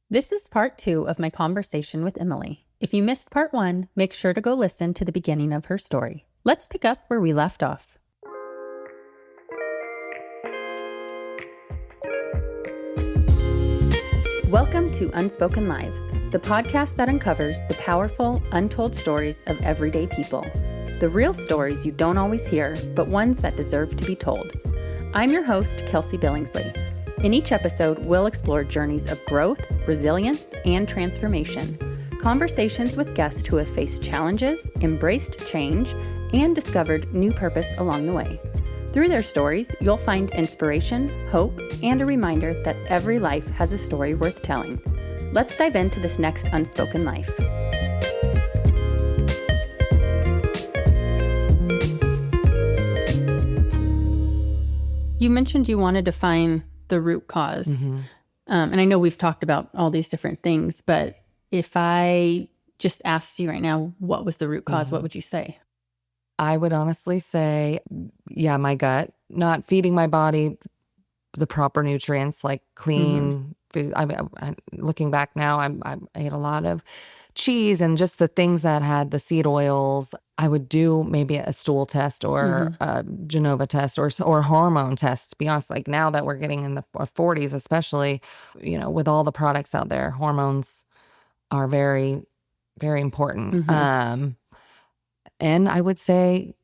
This is part 2 of my conversation with Emily. If you missed part 1, make sure to go listen to the beginning of her story. Let's pick up where we left off. Welcome to Unspoken Lives, the podcast that uncovers the powerful, untold stories of everyday people. The real stories you don't always hear, but ones that deserve to be told. I'm your host, Kelsey Billingsley. In each episode, we'll explore journeys of growth, resilience, and transformation. Conversations with guests who have faced challenges, embraced change, and discovered new purpose along the way. Through their stories, you'll find inspiration, hope, and a reminder that every life has a story worth telling. Let's dive into this next Unspoken Life. You mentioned you wanted to find the root cause. And I know we've talked about all these different things, but if I just asked you right now, what was the root cause, what would you say? I would honestly say, my gut, not feeding my body the proper nutrients, like clean food. Looking back now, I ate a lot of cheese and just the things that had the seed oils. I would do maybe a stool test or a Genova test or hormone test. To be honest, like now that we're getting in the 40s, especially, with all the products out there, hormones are very, very important. And I would say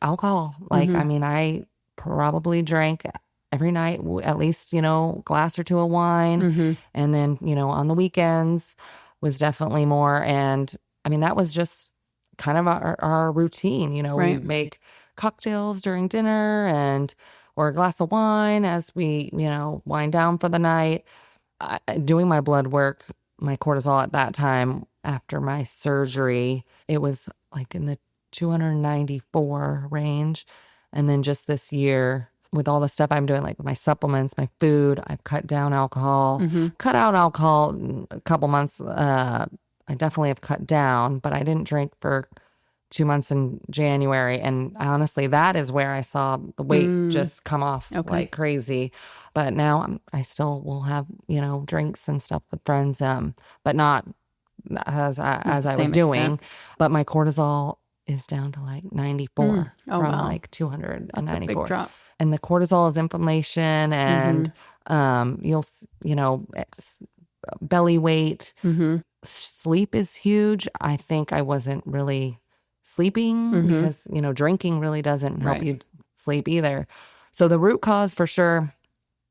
alcohol. I probably drank every night, at least, glass or two of wine. And then, on the weekends was definitely more. And that was just kind of our routine. Right. We'd make cocktails during dinner or a glass of wine as we, wind down for the night. Doing my blood work, my cortisol at that time after my surgery, it was like in the 294 range. And then just this year, with all the stuff I'm doing, like my supplements, my food, I've cut down alcohol, cut out alcohol in a couple months. I definitely have cut down, but I didn't drink for 2 months in January. And honestly, that is where I saw the weight just come off like crazy. But now I still will have, drinks and stuff with friends, but not as I was doing. Extent. But my cortisol is down to like 94 from wow. like 294. That's a big drop. And the cortisol is inflammation and belly weight. Sleep is huge. I think I wasn't really sleeping because, drinking really doesn't help you sleep either. So the root cause for sure,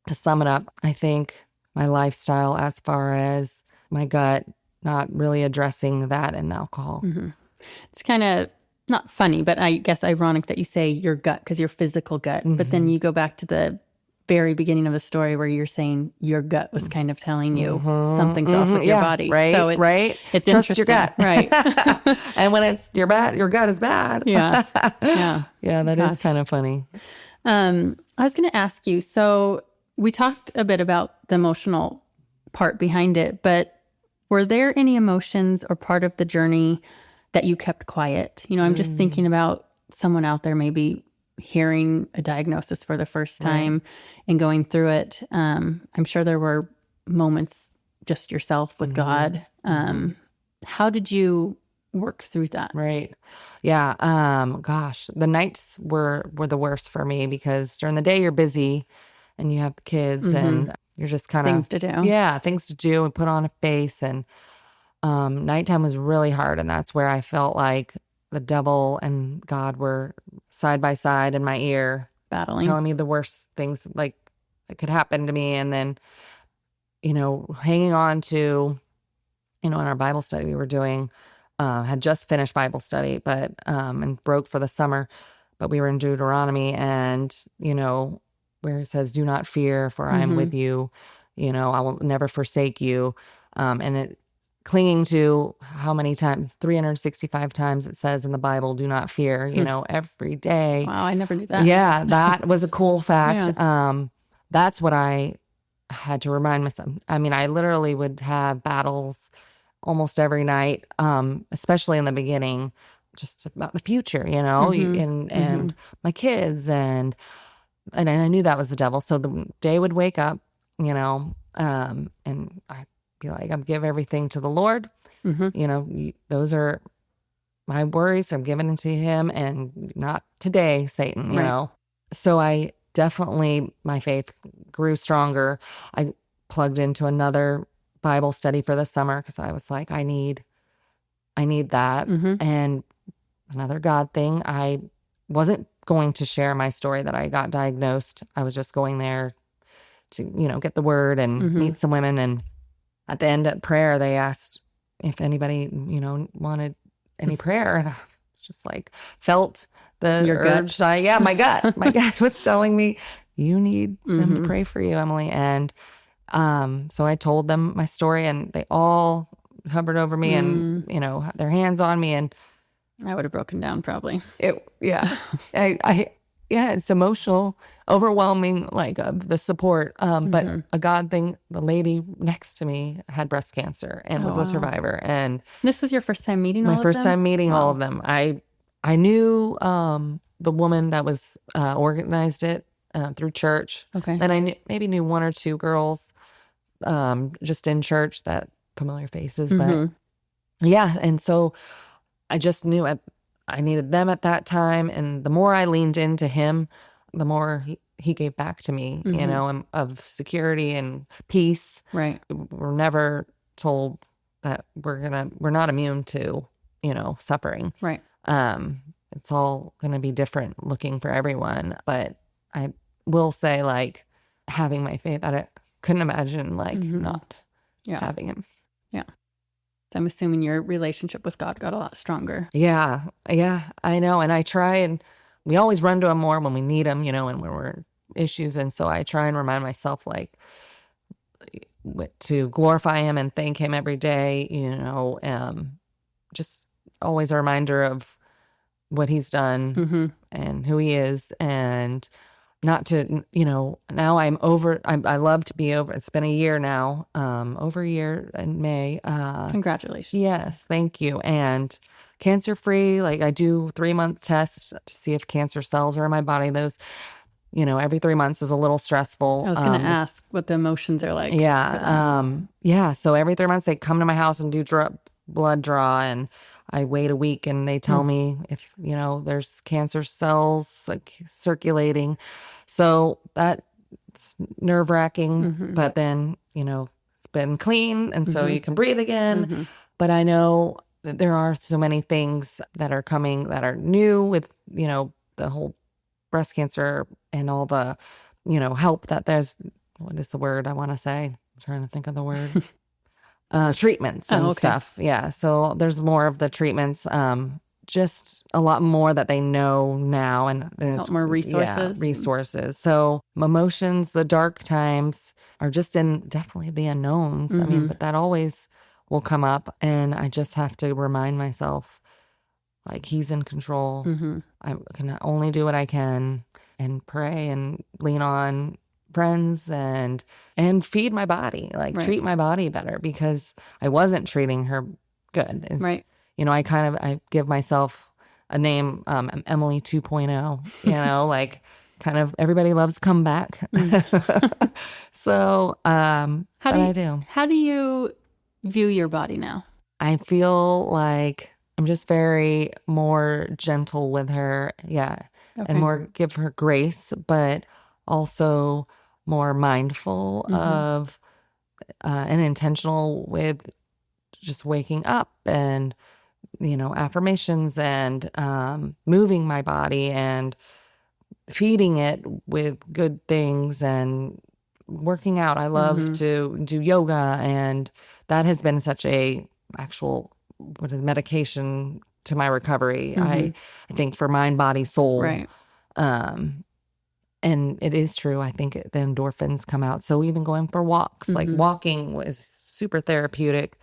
to sum it up, I think my lifestyle as far as my gut, not really addressing that in the alcohol. It's kind of not funny, but I guess ironic that you say your gut because your physical gut, but then you go back to the very beginning of the story where you're saying your gut was kind of telling you something's off with your body. Right, so it's Trust your gut. Right. And when it's your gut is bad. Yeah. That is kind of funny. I was going to ask you, so we talked a bit about the emotional part behind it, but were there any emotions or part of the journey that you kept quiet? I'm just thinking about someone out there maybe hearing a diagnosis for the first time and going through it. I'm sure there were moments just yourself with God. How did you work through that? Right. Yeah. Gosh, the nights were the worst for me because during the day you're busy and you have the kids and you're just kind of things to do. Yeah, things to do and put on a face. And nighttime was really hard. And that's where I felt like the devil and God were side by side in my ear, battling, telling me the worst things like that could happen to me. And then, hanging on to, in our Bible study we were doing, had just finished Bible study, but, and broke for the summer, but we were in Deuteronomy and, where it says, do not fear, for I am with you, I will never forsake you. And it, clinging to how many times, 365 times it says in the Bible, do not fear, every day. Wow, I never knew that. Yeah, that was a cool fact. Yeah. That's what I had to remind myself. I literally would have battles almost every night, especially in the beginning, just about the future, and my kids. And I knew that was the devil. So the day would wake up, And I'd be like, I'm give everything to the Lord. Those are my worries. I'm giving it to him, and not today, Satan, you know? So I definitely, my faith grew stronger. I plugged into another Bible study for the summer because I was like, I need that. And another God thing, I wasn't going to share my story that I got diagnosed. I was just going there to, get the word and meet some women. And at the end of prayer, they asked if anybody, wanted any prayer. And I was just like, felt the Your urge. gut? My gut was telling me, you need them to pray for you, Emily. And so I told them my story, and they all hovered over me and, had their hands on me. And I would have broken down probably. It's emotional, overwhelming, like the support. But a God thing, the lady next to me had breast cancer and was a survivor. And this was your first time meeting all of them? My first time meeting all of them. I knew the woman that was organized it through church. Okay. And I knew one or two girls just in church, that familiar faces. But yeah, and so I just knew I needed them at that time. And the more I leaned into him, the more he gave back to me, of security and peace. Right. We're never told that we're not immune to, suffering. Right. It's all going to be different looking for everyone. But I will say, like, having my faith, I couldn't imagine, like, not having him. Yeah. I'm assuming your relationship with God got a lot stronger. Yeah, I know. And I try, and we always run to him more when we need him, and when we're in issues. And so I try and remind myself, like, to glorify him and thank him every day, just always a reminder of what he's done and who he is. And not to, now I love to be over. It's been a year now, over a year in May. Congratulations. Yes, thank you. And cancer free, like I do 3-month tests to see if cancer cells are in my body. Those, every 3 months is a little stressful. I was going to ask what the emotions are like. Yeah. So every 3 months they come to my house and do blood draw, and I wait a week and they tell me if, there's cancer cells like circulating. So that's nerve-wracking, but then, it's been clean, and so you can breathe again. But I know that there are so many things that are coming that are new with, the whole breast cancer and all the, help that there's, what is the word I want to say? I'm trying to think of the word. Treatments and stuff. Yeah. So there's more of the treatments, just a lot more that they know now, and it's more resources. Yeah, resources. So emotions, the dark times are just in definitely the unknowns. I mean, but that always will come up, and I just have to remind myself, like, he's in control. I can only do what I can and pray and lean on friends and feed my body, like treat my body better, because I wasn't treating her good. Right. I give myself a name, Emily 2.0, like, kind of everybody loves comeback. So, I do. How do you view your body now? I feel like I'm just very more gentle with her. Yeah. Okay. And more give her grace, but also more mindful of and intentional with just waking up and, affirmations and moving my body and feeding it with good things and working out. I love to do yoga, and that has been such a actual medication to my recovery. I think for mind, body, soul. Right. And it is true. I think the endorphins come out. So even going for walks, like walking was super therapeutic.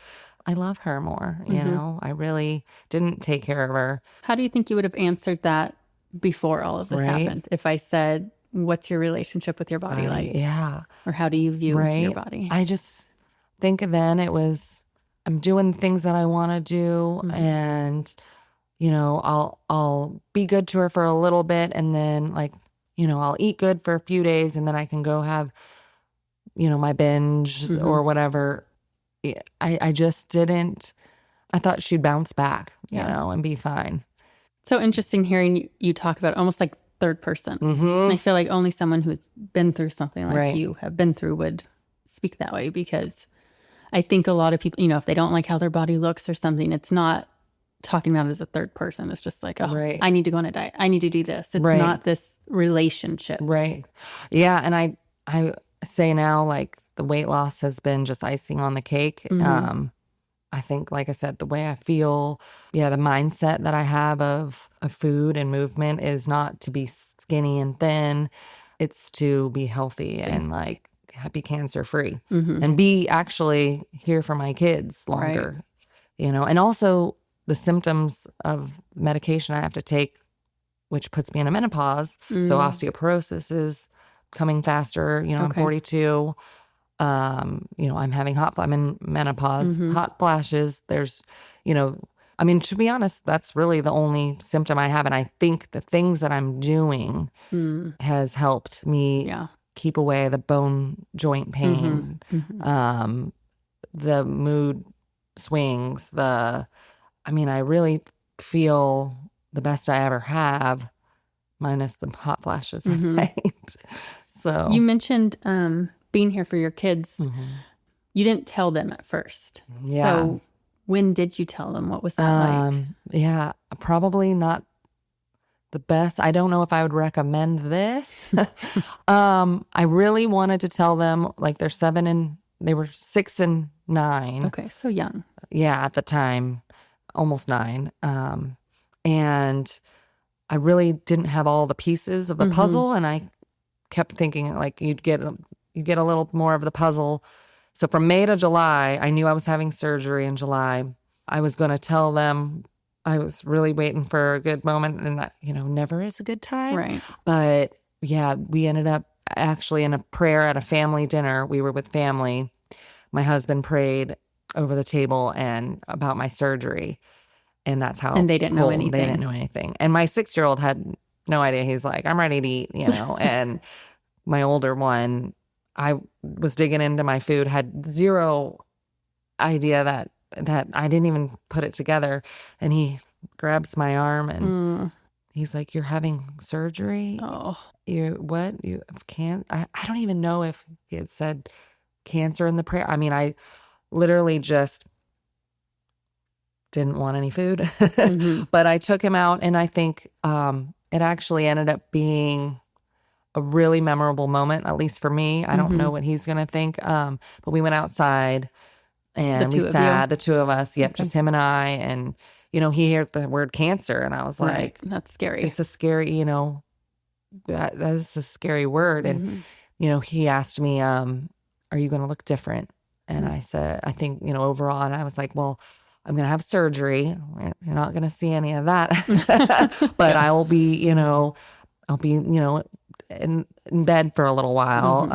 I love her more, I really didn't take care of her. How do you think you would have answered that before all of this happened? If I said, what's your relationship with your body like? Yeah. Or how do you view your body? I just think then it was, I'm doing things that I want to do, and, I'll be good to her for a little bit, and then, like, I'll eat good for a few days, and then I can go have my binge or whatever, I just didn't. I thought she'd bounce back, and be fine. So interesting hearing you talk about it, almost like third person. I feel like only someone who's been through something like you have been through would speak that way, because I think a lot of people, if they don't like how their body looks or something, it's not talking about it as a third person. It's just like, I need to go on a diet. I need to do this. It's not this relationship. Right. Yeah. And I say now, like, the weight loss has been just icing on the cake. I think, like I said, the way I feel, the mindset that I have of food and movement is not to be skinny and thin. It's to be healthy and like be cancer free and be actually here for my kids longer, and also the symptoms of medication I have to take, which puts me in a menopause. So osteoporosis is coming faster. I'm 42. I'm having I'm in menopause, hot flashes. There's, to be honest, that's really the only symptom I have. And I think the things that I'm doing has helped me keep away the bone joint pain, the mood swings, I really feel the best I ever have, minus the hot flashes at night. So you mentioned, being here for your kids. You didn't tell them at first. So when did you tell them? What was that like? Yeah, probably not the best. I don't know if I would recommend this. I really wanted to tell them, like, they were 6 and 9. Okay, so young. Yeah, at the time, almost 9. And I really didn't have all the pieces of the puzzle, and I kept thinking, like, you get a little more of the puzzle. So from May to July, I knew I was having surgery in July. I was going to tell them. I was really waiting for a good moment, and never is a good time. Right. But yeah, we ended up actually in a prayer at a family dinner. We were with family. My husband prayed over the table and about my surgery. And that's how. And they didn't know anything. They didn't know anything. And my 6-year-old had no idea. He's like, I'm ready to eat, and my older one, I was digging into my food, had zero idea that I didn't even put it together. And he grabs my arm and he's like, you're having surgery? Oh. What? You can't? I don't even know if he had said cancer in the prayer. I literally just didn't want any food. But I took him out, and I think it actually ended up being a really memorable moment, at least for me. I don't know what he's going to think. But we went outside and we sat, the two of us, just him and I. And, he heard the word cancer, and I was like, that's scary. It's a scary, that is a scary word. And, he asked me, are you going to look different? And I said, I think, overall. And I was like, well, I'm going to have surgery. You're not going to see any of that. But I will be, I'll be, in bed for a little while.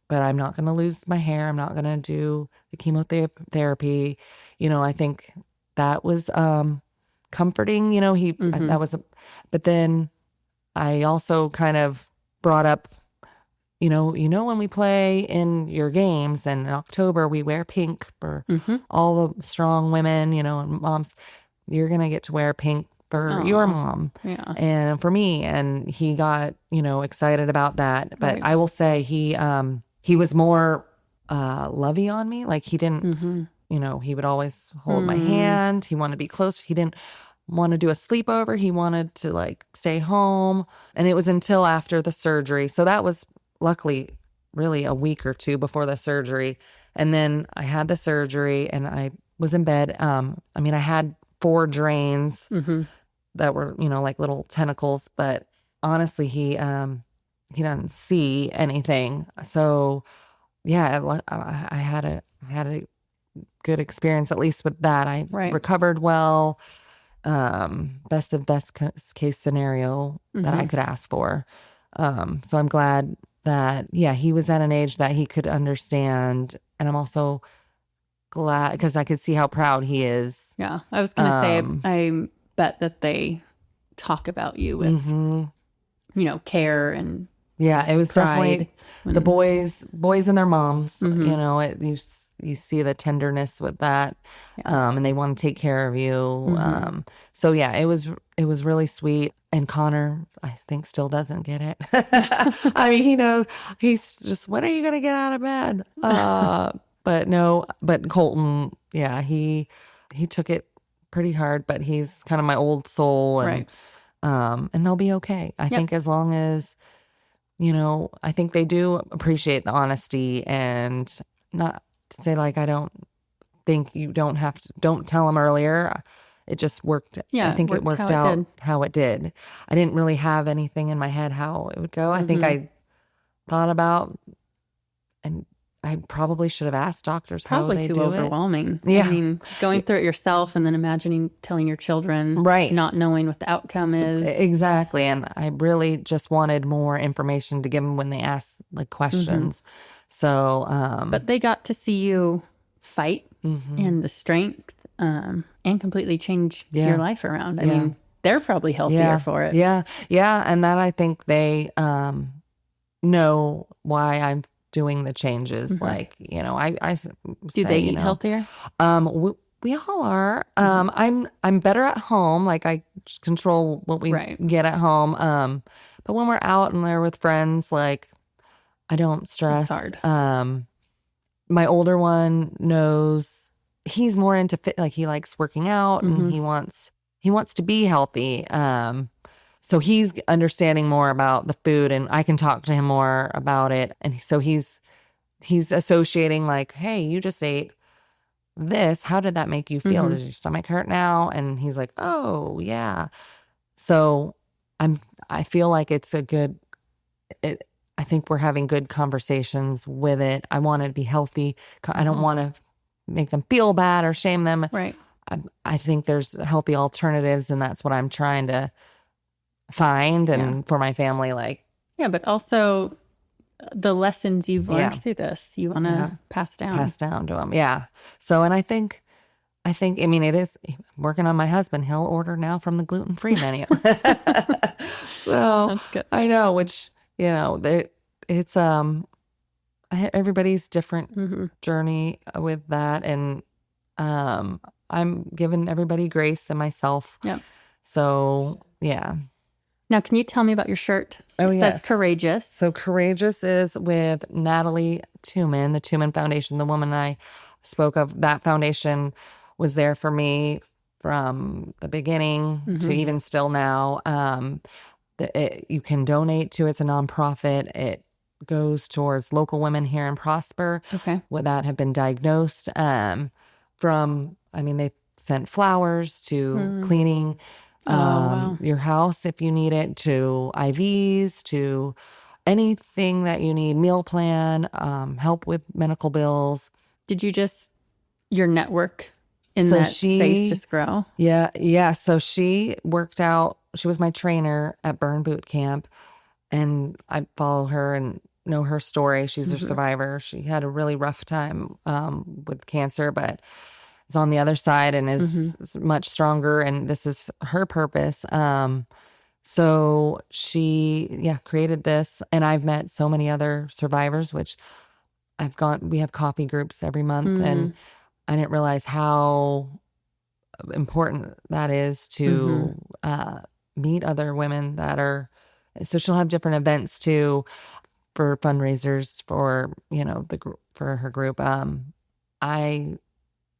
But I'm not going to lose my hair. I'm not going to do the chemotherapy. I think that was comforting. That was, but then I also kind of brought up, when we play in your games, and in October we wear pink for all the strong women, and moms, you're going to get to wear pink for your mom and for me. And he got, excited about that. But I will say he was more lovey on me. Like, he didn't, he would always hold my hand. He wanted to be close. He didn't want to do a sleepover. He wanted to, like, stay home. And it was until after the surgery. So that was luckily really a week or two before the surgery. And then I had the surgery and I was in bed. I had 4 drains that were, like little tentacles, but honestly, he doesn't see anything. So yeah, I had a good experience, at least with that. I recovered well. Best case scenario that I could ask for. So I'm glad that, he was at an age that he could understand. And I'm also glad because I could see how proud he is. Yeah. I was going to say, I bet that they talk about you with, care and Yeah, it was pride. definitely the boys and their moms. You know, you see the tenderness with that, and they want to take care of you. So yeah, it was really sweet. And Connor, I think, still doesn't get it. I mean, he knows, he's just, when are you gonna get out of bed? But no, but Colton, yeah, he took it pretty hard, but he's kind of my old soul, and and they'll be okay. I think as long as, you know, I think they do appreciate the honesty, and not to say like, I don't think you don't have to, don't tell them earlier. It just worked. I think it worked out how it did. I didn't really have anything in my head how it would go. I think I thought about, and I probably should have asked doctors how they do it. Probably too overwhelming. Yeah. I mean, going through it yourself and then imagining telling your children, not knowing what the outcome is. Exactly. And I really just wanted more information to give them when they ask like questions. So, but they got to see you fight and the strength, and completely change your life around. I mean, they're probably healthier for it. Yeah. And that, I think they, know why I'm doing the changes. Like, you know, I do they eat healthier? We all are. I'm better at home. Like, I control what we get at home. But when we're out and they're with friends, like, I don't stress. It's hard. My older one knows, he's more into fit. Like, he likes working out and he wants to be healthy. So he's understanding more about the food, and I can talk to him more about it. And so he's associating like, hey, you just ate this. How did that make you feel? Does your stomach hurt now? And he's like, oh yeah. So I feel like it's a good, I think we're having good conversations with it. I want it to be healthy. I don't want to make them feel bad or shame them. Right. I think there's healthy alternatives, and that's what I'm trying to find, and for my family, like. Yeah, but also the lessons you've learned through this, you want to pass down to them. Yeah. So, and I think, I mean, it is working on my husband. He'll order now from the gluten-free menu. So that's good. I know, which, you know, it's, everybody's different journey with that. And, I'm giving everybody grace and myself. Yeah. So yeah. Now, can you tell me about your shirt? Oh, it says Courageous. So Courageous is with Natalie Tuman, the Tuman Foundation, the woman I spoke of. That foundation was there for me from the beginning to even still now. You can donate to it. It's a nonprofit. It goes towards local women here in Prosper that have been diagnosed they sent flowers to cleaning your house if you need it, to IVs, to anything that you need, meal plan, help with medical bills. Did you your network in that space just grow? Yeah. So she worked out, she was my trainer at Burn Boot Camp, and I follow her and know her story. She's a survivor. She had a really rough time with cancer, but is on the other side and is much stronger, and this is her purpose. So she, created this, and I've met so many other survivors, which we have coffee groups every month, and I didn't realize how important that is to meet other women that are, so she'll have different events too for fundraisers for, the group, for her group.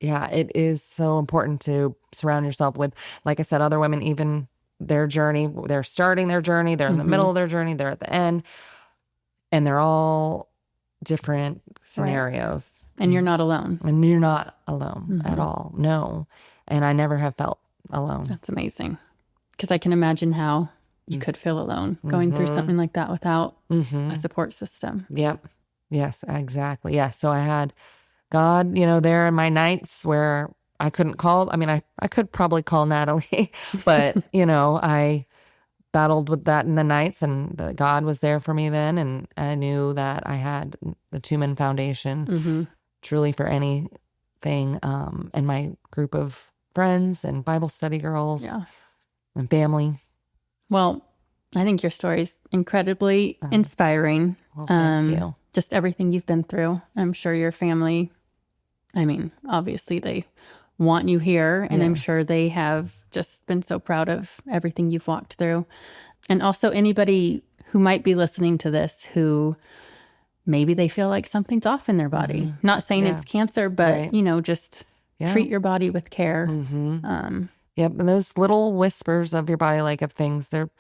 It is so important to surround yourself with, like I said, other women, even their journey. They're starting their journey. They're in the middle of their journey. They're at the end. And they're all different scenarios. Right. And you're not alone. And you're not alone at all. No. And I never have felt alone. That's amazing. Because I can imagine how you could feel alone going through something like that without a support system. Yep. Yes, exactly. Yeah. So I had God, there in my nights where I couldn't call. I mean, I could probably call Natalie, but, I battled with that in the nights, and God was there for me then. And I knew that I had the Tuman Foundation truly for anything. And my group of friends and Bible study girls and family. Well, I think your story's incredibly inspiring. Well, thank you. Just everything you've been through. I'm sure your family, I mean, obviously they want you here, and I'm sure they have just been so proud of everything you've walked through. And also anybody who might be listening to this who maybe they feel like something's off in their body. Not saying it's cancer, but, just treat your body with care. Yep. And those little whispers of your body, like of things, they're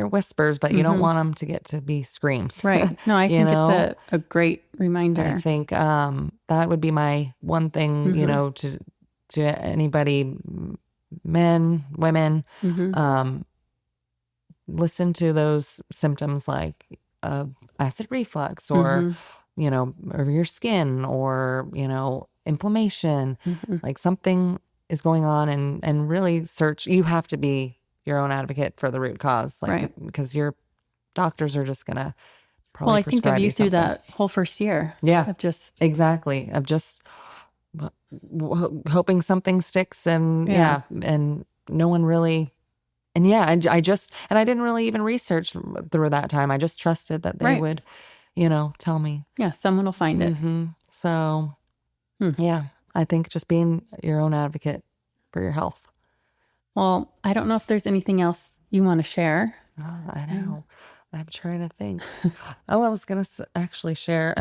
whispers, but you don't want them to get to be screams. Right. No, I think it's a great reminder. I think that would be my one thing, to anybody, men, women, listen to those symptoms like acid reflux or, or your skin or, inflammation, like something is going on and really search. You have to be your own advocate for the root cause, because your doctors are just going to probably I think of you through that whole first year. Yeah. Of just hoping something sticks and and no one really. And I didn't really even research through that time. I just trusted that they would, tell me. Yeah, someone will find it. So, I think just being your own advocate for your health. Well, I don't know if there's anything else you want to share. Oh, I know. I'm trying to think. I was going to actually share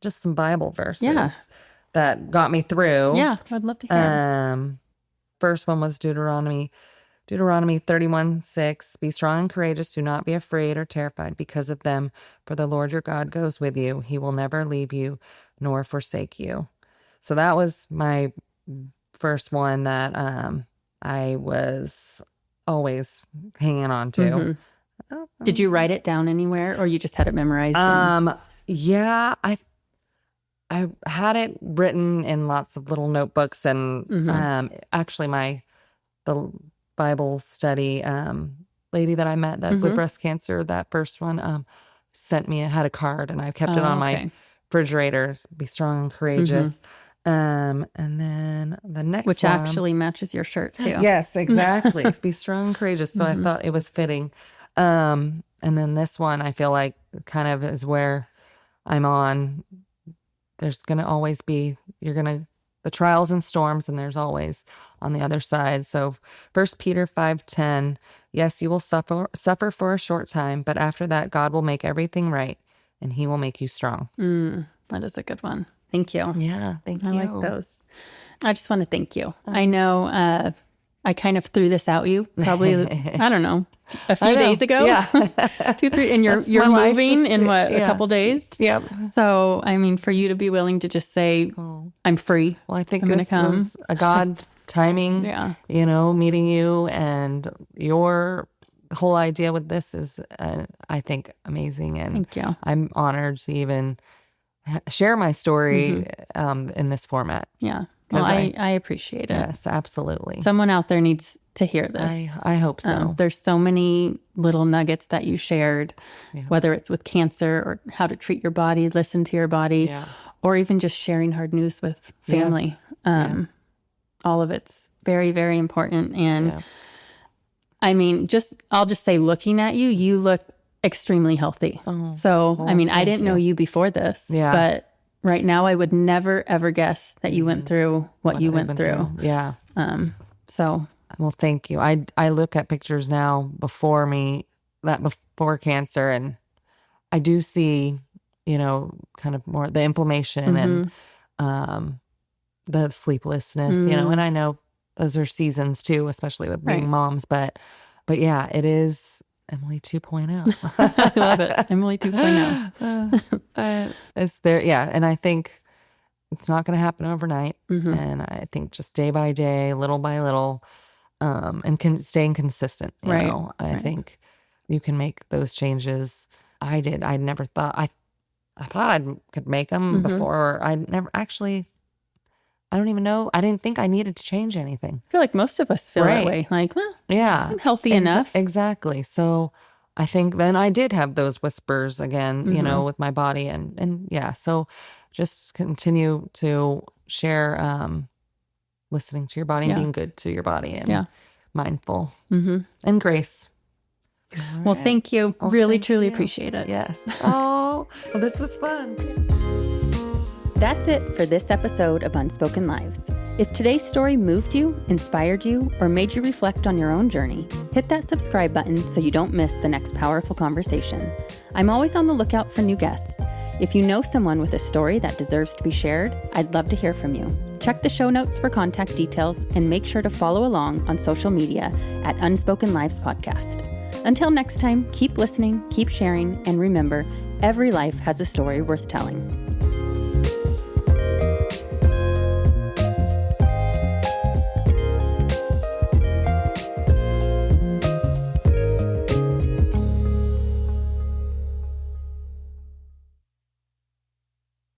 just some Bible verses that got me through. Yeah, I'd love to hear. First one was Deuteronomy 31:6. Be strong and courageous. Do not be afraid or terrified because of them, for the Lord your God goes with you. He will never leave you nor forsake you. So that was my first one that I was always hanging on to. Did you write it down anywhere, or you just had it memorized? Yeah, I had it written in lots of little notebooks, and actually the Bible study lady that I met with breast cancer, that first one, had a card, and I kept it on my refrigerator. Be strong and courageous. And then the next which one, actually matches your shirt too. Yes, exactly. Be strong and courageous. So I thought it was fitting. And then this one, I feel like kind of is where I'm on. There's going to always be, the trials and storms, and there's always on the other side. So 1 Peter 5:10, yes, you will suffer for a short time, but after that, God will make everything right, and he will make you strong. That is a good one. Thank you. Yeah, thank you. I like those. I just want to thank you. I know I kind of threw this out you probably, I don't know, a few days ago. Yeah. 2, 3, and you're moving in a couple days? Yep. So, I mean, for you to be willing to just say, I'm free. Well, I think this was a God timing, meeting you, and your whole idea with this is, I think, amazing. And thank you. I'm honored to even share my story in this format. Yeah. Well, I appreciate it. Yes, absolutely. Someone out there needs to hear this. I hope so. There's so many little nuggets that you shared, whether it's with cancer or how to treat your body, listen to your body, or even just sharing hard news with family. All of it's very, very important. And I mean, I'll just say, looking at you, you look extremely healthy. I mean, I didn't know you before this, but right now I would never, ever guess that you went through what you went through. Yeah. Well, thank you. I look at pictures now before cancer, and I do see, kind of more the inflammation and the sleeplessness, and I know those are seasons too, especially with being moms, but yeah, it is Emily 2.0. I love it. Emily 2.0. It's there. Yeah. And I think it's not going to happen overnight. And I think just day by day, little by little, and staying consistent, you know, I think you can make those changes. I did. I never thought, I thought I could make them before. I never actually, I don't even know. I didn't think I needed to change anything. I feel like most of us feel that way. Like, well, I'm healthy enough. Exactly. So I think then I did have those whispers again, with my body. And so just continue to share listening to your body and being good to your body and mindful and grace. Well, thank you. Well, really, thank truly you. appreciate it. Yes. Oh, well, this was fun. That's it for this episode of Unspoken Lives. If today's story moved you, inspired you, or made you reflect on your own journey, hit that subscribe button so you don't miss the next powerful conversation. I'm always on the lookout for new guests. If you know someone with a story that deserves to be shared, I'd love to hear from you. Check the show notes for contact details and make sure to follow along on social media at Unspoken Lives Podcast. Until next time, keep listening, keep sharing, and remember, every life has a story worth telling.